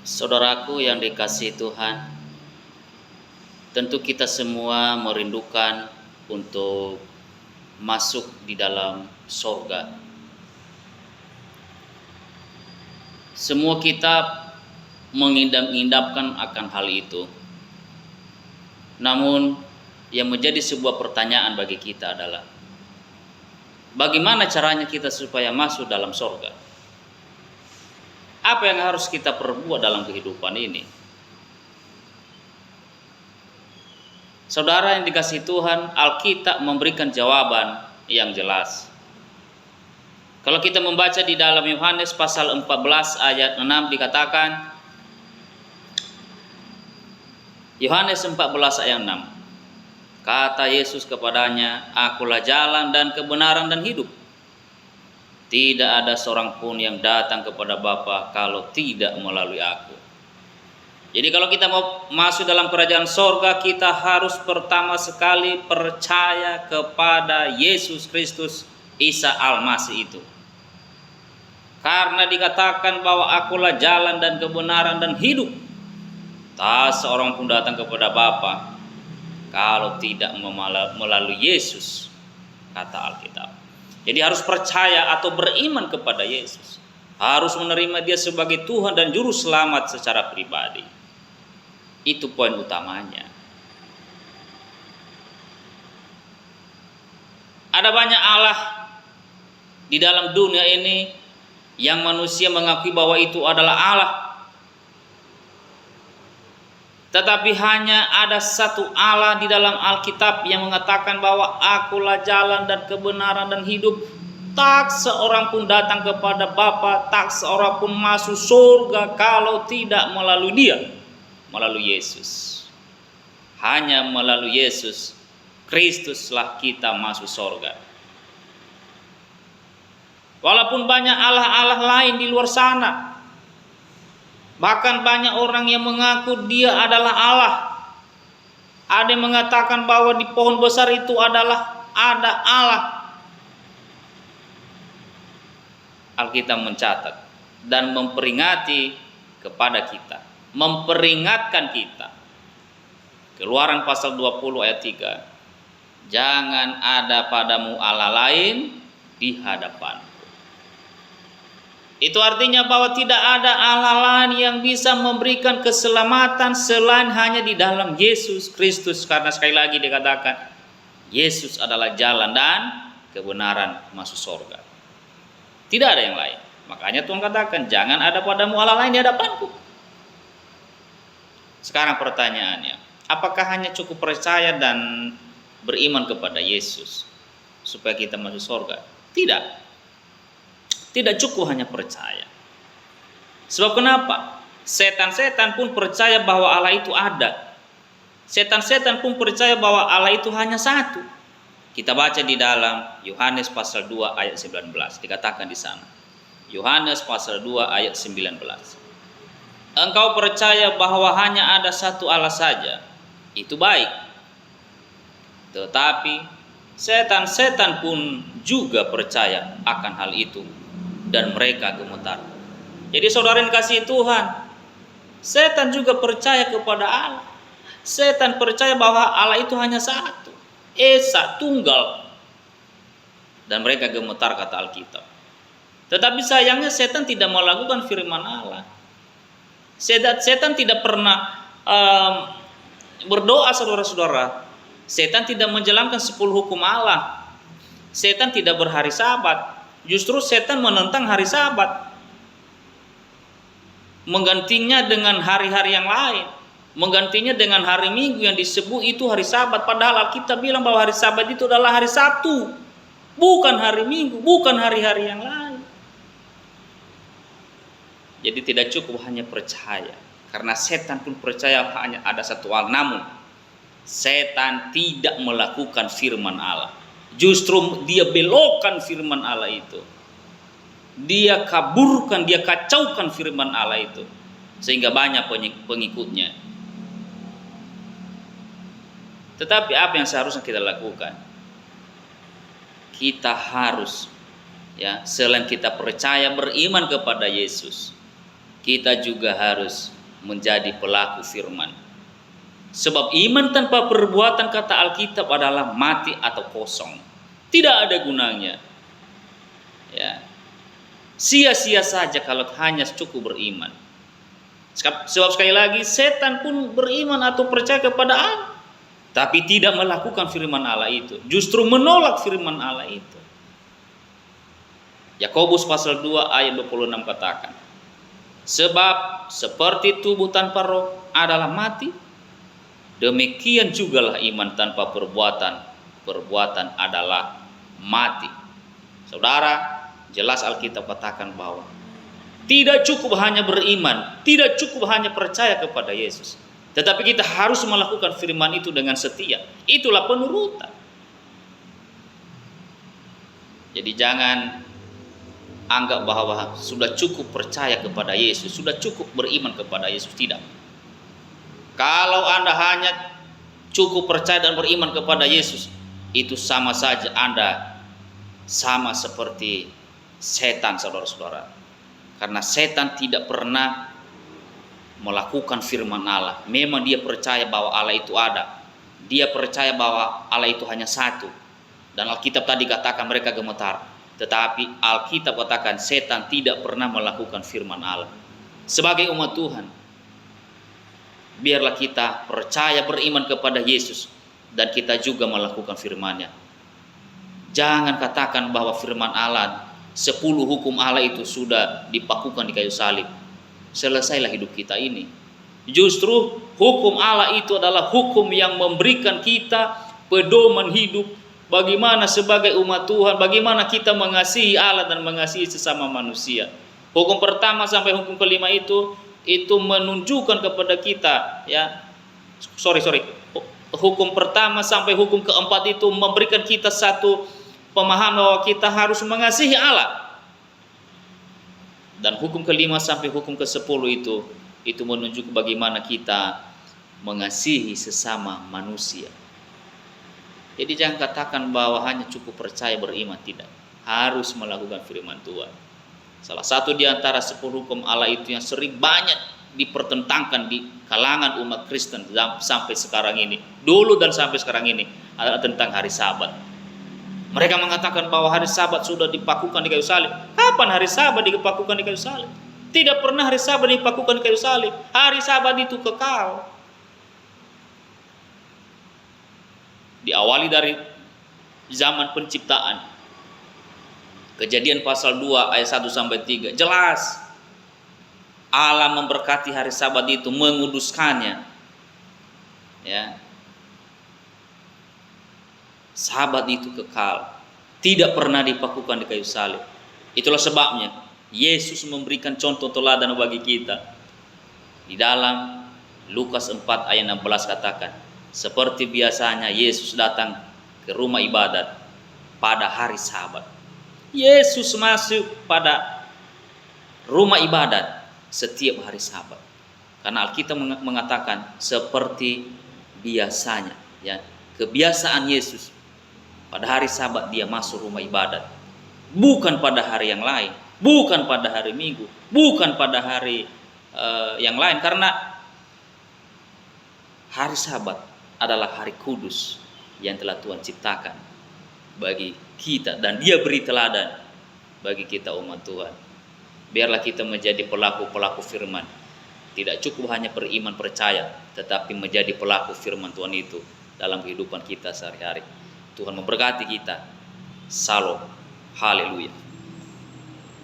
Saudaraku yang dikasihi Tuhan, tentu kita semua merindukan untuk masuk di dalam sorga. Semua kita mengidam-idamkan akan hal itu. Namun yang menjadi sebuah pertanyaan bagi kita adalah, bagaimana caranya kita supaya masuk dalam sorga? Apa yang harus kita perbuat dalam kehidupan ini? Saudara yang dikasihi Tuhan, Alkitab memberikan jawaban yang jelas. Kalau kita membaca di dalam Yohanes pasal 14 ayat 6 dikatakan, Yohanes 14 ayat 6, kata Yesus kepadanya, "Akulah jalan dan kebenaran dan hidup. Tidak ada seorang pun yang datang kepada Bapa kalau tidak melalui aku." Jadi kalau kita mau masuk dalam kerajaan sorga, kita harus pertama sekali percaya kepada Yesus Kristus Isa Al-Masih itu. Karena dikatakan bahwa akulah jalan dan kebenaran dan hidup. Tak seorang pun datang kepada Bapa kalau tidak melalui Yesus, kata Alkitab. Jadi harus percaya atau beriman kepada Yesus. Harus menerima Dia sebagai Tuhan dan Juru Selamat secara pribadi. Itu poin utamanya. Ada banyak Allah di dalam dunia ini yang manusia mengakui bahwa itu adalah Allah. Tetapi hanya ada satu Allah di dalam Alkitab yang mengatakan bahwa akulah jalan dan kebenaran dan hidup. Tak seorang pun datang kepada Bapa, tak seorang pun masuk surga kalau tidak melalui Dia, melalui Yesus. Hanya melalui Yesus Kristuslah kita masuk surga. Walaupun banyak Allah-Allah lain di luar sana, bahkan banyak orang yang mengaku dia adalah Allah. Ada yang mengatakan bahwa di pohon besar itu ada Allah. Alkitab mencatat dan memperingati kepada kita, memperingatkan kita. Keluaran pasal 20 ayat 3. Jangan ada padamu Allah lain di hadapanku. Itu artinya bahwa tidak ada Allah lain yang bisa memberikan keselamatan selain hanya di dalam Yesus Kristus. Karena sekali lagi dikatakan, Yesus adalah jalan dan kebenaran masuk surga. Tidak ada yang lain. Makanya Tuhan katakan, jangan ada padamu Allah lain di hadapanku. Sekarang pertanyaannya, apakah hanya cukup percaya dan beriman kepada Yesus supaya kita masuk surga? Tidak. Tidak cukup hanya percaya. Sebab kenapa? Setan-setan pun percaya bahwa Allah itu ada. Setan-setan pun percaya bahwa Allah itu hanya satu. Kita baca di dalam Yohanes pasal 2 ayat 19. Dikatakan di sana. Yohanes pasal 2 ayat 19. Engkau percaya bahwa hanya ada satu Allah saja. Itu baik. Tetapi setan-setan pun juga percaya akan hal itu. Dan mereka gemetar. Jadi saudara yang kasih Tuhan, setan juga percaya kepada Allah. Setan percaya bahwa Allah itu hanya satu, Esa, tunggal. Dan mereka gemetar, kata Alkitab. Tetapi sayangnya setan tidak melakukan firman Allah. Setan tidak pernah berdoa, saudara-saudara. Setan tidak menjalankan 10 hukum Allah. Setan tidak berhari Sabat. Justru setan menentang hari Sabat, menggantinya dengan hari-hari yang lain, menggantinya dengan hari Minggu yang disebut itu hari Sabat. Padahal Alkitab bilang bahwa hari Sabat itu adalah hari Sabtu, bukan hari Minggu, bukan hari-hari yang lain. Jadi tidak cukup hanya percaya, karena setan pun percaya hanya ada satu Allah. Namun setan tidak melakukan firman Allah. Justru dia belokkan firman Allah itu. Dia kaburkan, dia kacaukan firman Allah itu. Sehingga banyak pengikutnya. Tetapi apa yang seharusnya kita lakukan? Kita harus, selain kita percaya beriman kepada Yesus, kita juga harus menjadi pelaku firman. Sebab iman tanpa perbuatan, kata Alkitab, adalah mati atau kosong. Tidak ada gunanya. Ya. Sia-sia saja kalau hanya cukup beriman. Sebab sekali lagi, setan pun beriman atau percaya kepada Allah, tapi tidak melakukan firman Allah itu. Justru menolak firman Allah itu. Yakobus pasal 2 ayat 26 katakan, sebab seperti tubuh tanpa roh adalah mati, demikian jugalah iman tanpa perbuatan adalah mati. Saudara, jelas Alkitab katakan bahwa tidak cukup hanya beriman, tidak cukup hanya percaya kepada Yesus, tetapi kita harus melakukan firman itu dengan setia. Itulah penurutan. Jadi jangan anggap bahwa sudah cukup percaya kepada Yesus, sudah cukup beriman kepada Yesus. Tidak. Kalau Anda hanya cukup percaya dan beriman kepada Yesus, itu sama saja Anda sama seperti setan, saudara-saudara. Karena setan tidak pernah melakukan firman Allah. Memang dia percaya bahwa Allah itu ada. Dia percaya bahwa Allah itu hanya satu. Dan Alkitab tadi katakan mereka gemetar. Tetapi Alkitab katakan setan tidak pernah melakukan firman Allah. Sebagai umat Tuhan, biarlah kita percaya beriman kepada Yesus, dan kita juga melakukan firman-Nya. Jangan katakan bahwa firman Allah, 10 hukum Allah itu sudah dipakukan di kayu salib. Selesailah hidup kita ini. Justru hukum Allah itu adalah hukum yang memberikan kita pedoman hidup. Bagaimana sebagai umat Tuhan, bagaimana kita mengasihi Allah dan mengasihi sesama manusia. Hukum pertama sampai hukum kelima itu menunjukkan kepada kita, ya. Hukum pertama sampai hukum keempat itu memberikan kita satu pemahaman bahwa kita harus mengasihi Allah. Dan hukum kelima sampai hukum ke-10 itu menunjukkan bagaimana kita mengasihi sesama manusia. Jadi jangan katakan bahwa hanya cukup percaya beriman, tidak. Harus melakukan firman Tuhan. Salah satu di antara 10 hukum Allah itu yang sering banyak dipertentangkan di kalangan umat Kristen sampai sekarang ini, dulu dan sampai sekarang ini, adalah tentang hari Sabat. Mereka mengatakan bahwa hari Sabat sudah dipakukan di kayu salib. Kapan hari Sabat dipakukan di kayu salib? Tidak pernah hari Sabat dipakukan di kayu salib. Hari Sabat itu kekal. Diawali dari zaman penciptaan. Kejadian pasal 2 ayat 1 sampai 3. Jelas Allah memberkati hari Sabat itu, menguduskannya. Ya. Sabat itu kekal, tidak pernah dipakukan di kayu salib. Itulah sebabnya Yesus memberikan contoh teladan bagi kita. Di dalam Lukas 4 ayat 16 katakan, seperti biasanya Yesus datang ke rumah ibadat pada hari Sabat. Yesus masuk pada rumah ibadat setiap hari Sabat. Karena Alkitab mengatakan seperti biasanya, ya. Kebiasaan Yesus pada hari Sabat dia masuk rumah ibadat. Bukan pada hari yang lain, bukan pada hari Minggu, bukan pada hari yang lain. Karena hari Sabat adalah hari kudus yang telah Tuhan ciptakan bagi kita, dan dia beri teladan bagi kita umat Tuhan. Biarlah kita menjadi pelaku-pelaku firman. Tidak cukup hanya beriman percaya, tetapi menjadi pelaku firman Tuhan itu dalam kehidupan kita sehari-hari. Tuhan memberkati kita. Shalom. Haleluya.